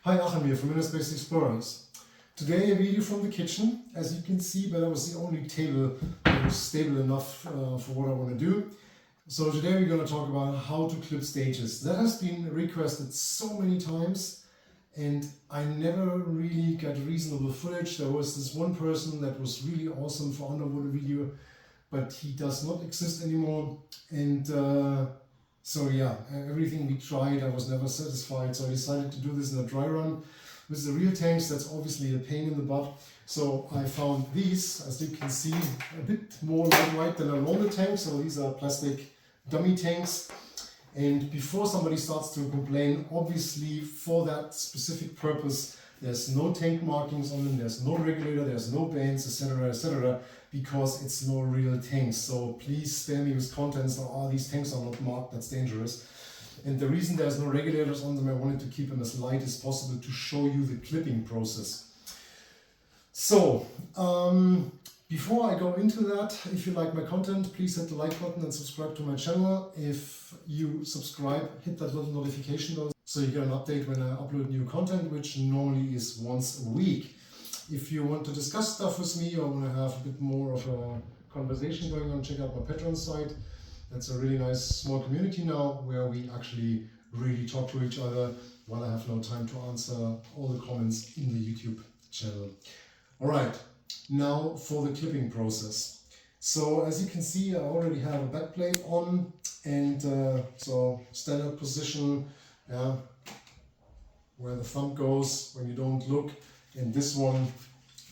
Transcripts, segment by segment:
Hi, Achim here from InnerSpace Explorers. Today a video from the kitchen, as you can see, but that was the only table that was stable enough for what I want to do. So today we're going to talk about how to clip stages. That has been requested so many times and I never really got reasonable footage. There was this one person that was really awesome for underwater video, but he does not exist anymore. And so yeah, everything we tried, I was never satisfied. So I decided to do this in a dry run with the real tanks. That's obviously a pain in the butt. So I found these, as you can see, a bit more lightweight than a roller tank. So these are plastic dummy tanks. And before somebody starts to complain, obviously for that specific purpose, there's no tank markings on them, there's no regulator, there's no bands, etc., because it's no real tanks. So please spare me with contents that these tanks are not marked, that's dangerous. And the reason there's no regulators on them, I wanted to keep them as light as possible to show you the clipping process. So, before I go into that, if you like my content, please hit the like button and subscribe to my channel. If you subscribe, hit that little notification bell so you get an update when I upload new content, which normally is once a week. If you want to discuss stuff with me or want to have a bit more of a conversation going on, check out my Patreon site. That's a really nice small community now where we actually really talk to each other while I have no time to answer all the comments in the YouTube channel. Alright, now for the clipping process. So as you can see, I already have a backplate on and so standard position, where the thumb goes when you don't look, and this one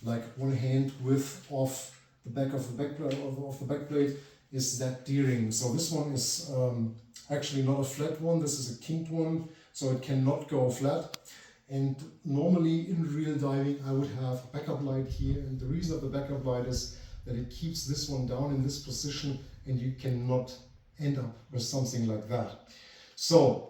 like one hand width off the back of the backplate is that D-ring. So this one is actually not a flat one, this is a kinked one, so it cannot go flat. And normally in real diving I would have a backup light here, and the reason of the backup light is that it keeps this one down in this position and you cannot end up with something like that. So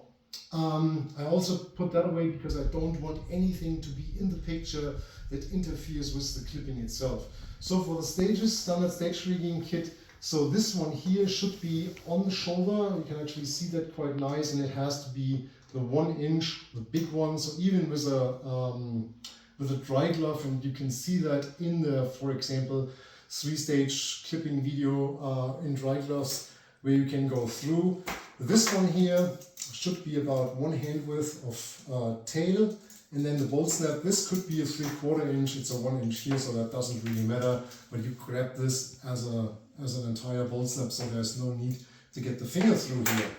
I also put that away because I don't want anything to be in the picture that interferes with the clipping itself. So for the stages, standard stage rigging kit, so this one here should be on the shoulder. You can actually see that quite nice, and it has to be the 1 inch, the big one. So even with a dry glove, and you can see that in the, for example, 3-stage clipping video in dry gloves where you can go through. This one here should be about 1 hand width of tail, and then the bolt snap, this could be a 3/4 inch, it's a 1 inch here, so that doesn't really matter, but you grab this as an entire bolt snap, so there's no need to get the finger through here.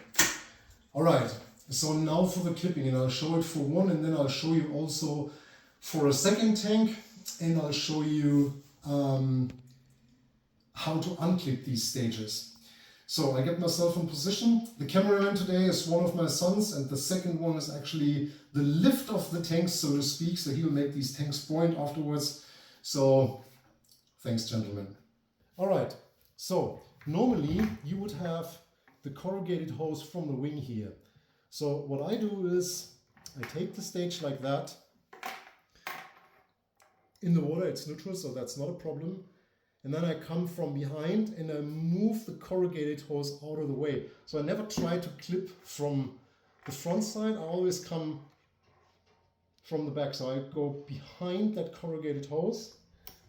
Alright, so now for the clipping, and I'll show it for one, and then I'll show you also for a second tank, and I'll show you how to unclip these stages. So I get myself in position. The cameraman today is one of my sons, and the second one is actually the lift of the tanks, so to speak, so he'll make these tanks buoyant afterwards. So thanks, gentlemen. Alright, so normally you would have the corrugated hose from the wing here. So what I do is I take the stage like that. In the water it's neutral, so that's not a problem. And then I come from behind and I move the corrugated hose out of the way. So I never try to clip from the front side, I always come from the back. So I go behind that corrugated hose,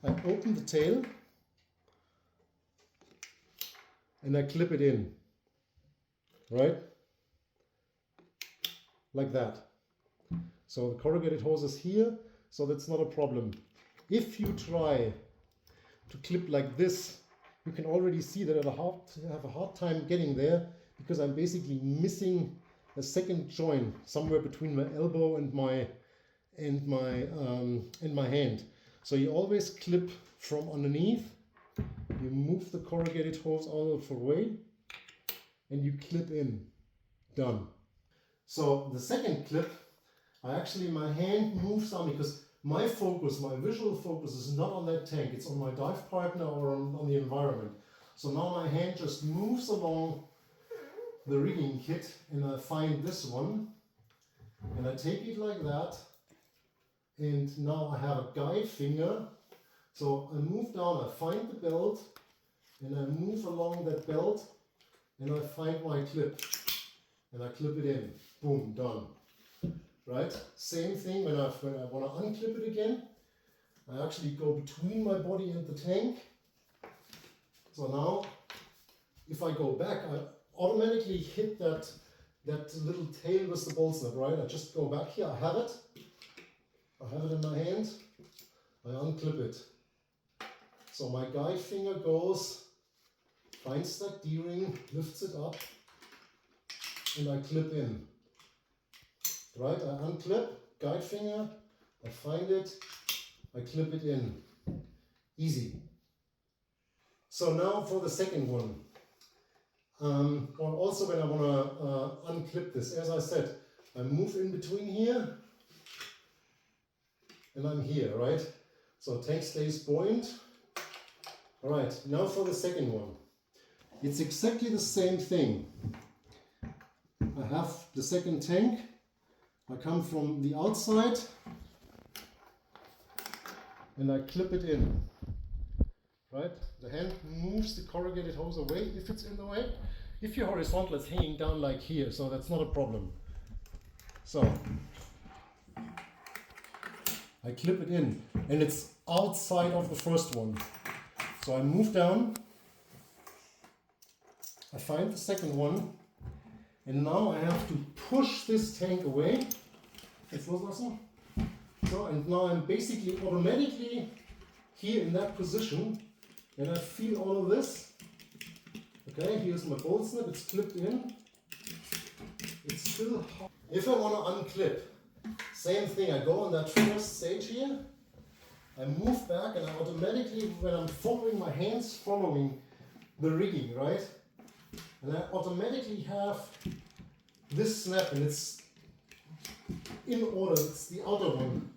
I open the tail and I clip it in, right? Like that. So the corrugated hose is here, so that's not a problem. If you try to clip like this, you can already see that I have a hard time getting there because I'm basically missing a second joint somewhere between my elbow and my hand. So you always clip from underneath, you move the corrugated hose out of the way and you clip in. Done. So the second clip, my hand moves down because my focus, my visual focus is not on that tank, it's on my dive partner or on the environment. So now my hand just moves along the rigging kit and I find this one and I take it like that, and now I have a guide finger. So I move down, I find the belt and I move along that belt and I find my clip and I clip it in. Boom, done. right? Same thing when I want to unclip it again. I actually go between my body and the tank. So now, if I go back, I automatically hit that little tail with the bolt snap, right? I just go back here, I have it in my hand, I unclip it. So my guide finger goes, finds that D-ring, lifts it up, and I clip in. Right, I unclip, guide finger, I find it, I clip it in. Easy. So now for the second one. Or also when I want to unclip this, as I said, I move in between here and I'm here, right? So tank stays buoyant. Alright, now for the second one. It's exactly the same thing. I have the second tank. I come from the outside and I clip it in. Right? The hand moves the corrugated hose away if it's in the way. If you're horizontal, it's hanging down like here, so that's not a problem. So I clip it in and it's outside of the first one. So I move down, I find the second one, and now I have to push this tank away. Jetzt loslassen. So, and now I'm basically automatically here in that position, and I feel all of this. Okay, here's my bolt snap, it's clipped in. It's still hot. If I want to unclip, same thing, I go on that first stage here, I move back and I automatically, when I'm following my hands, following the rigging, right? And I automatically have this snap and it's in order, it's the outer one.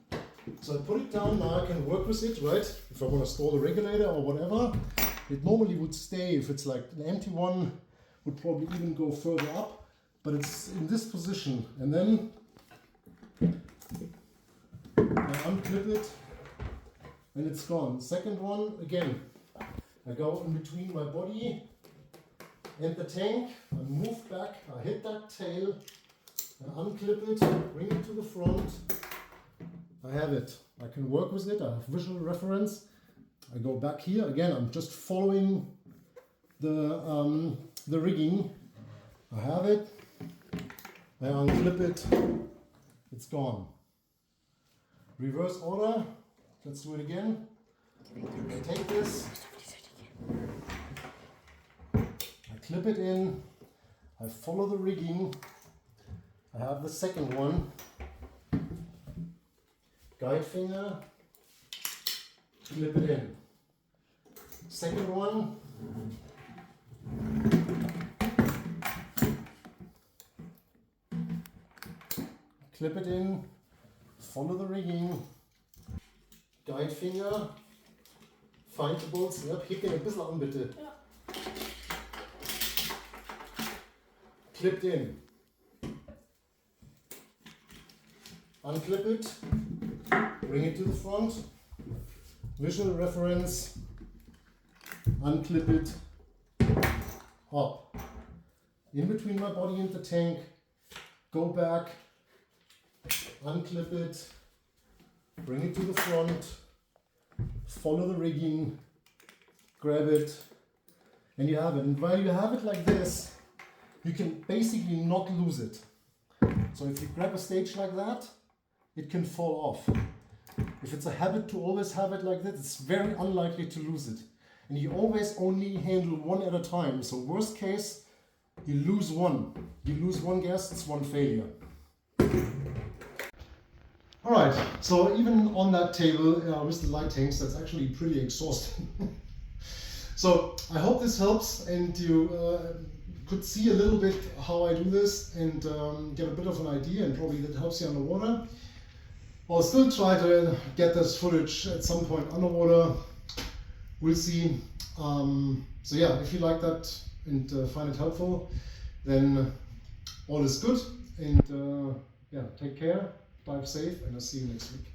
So I put it down, now I can work with it, right? If I want to store the regulator or whatever, it normally would stay. If it's like an empty one, would probably even go further up, but it's in this position. And then I unclip it and it's gone. Second one, again, I go in between my body and the tank, I move back, I hit that tail, I unclip it, bring it to the front, I have it. I can work with it, I have visual reference. I go back here, again, I'm just following the rigging. I have it, I unclip it, it's gone. Reverse order, let's do it again. I take this, I clip it in, I follow the rigging, I have the second one, guide finger, clip it in. Second one, clip it in, follow the rigging, guide finger, find the bolts, ja, heb den ein bisschen an bitte. Ja. Clipped in. Unclip it, bring it to the front, visual reference, unclip it, up. In between my body and the tank, go back, unclip it, bring it to the front, follow the rigging, grab it, and you have it. And while you have it like this, you can basically not lose it. So if you grab a stage like that, it can fall off. If it's a habit to always have it like that, it's very unlikely to lose it. And you always only handle one at a time. So worst case, you lose one. You lose one gas, it's one failure. Alright, so even on that table with the light tanks, that's actually pretty exhausting. So I hope this helps and you could see a little bit how I do this and get a bit of an idea, and probably that helps you underwater. I'll still try to get this footage at some point underwater. We'll see. So yeah, if you like that and find it helpful, then all is good. And yeah, take care, dive safe, and I'll see you next week.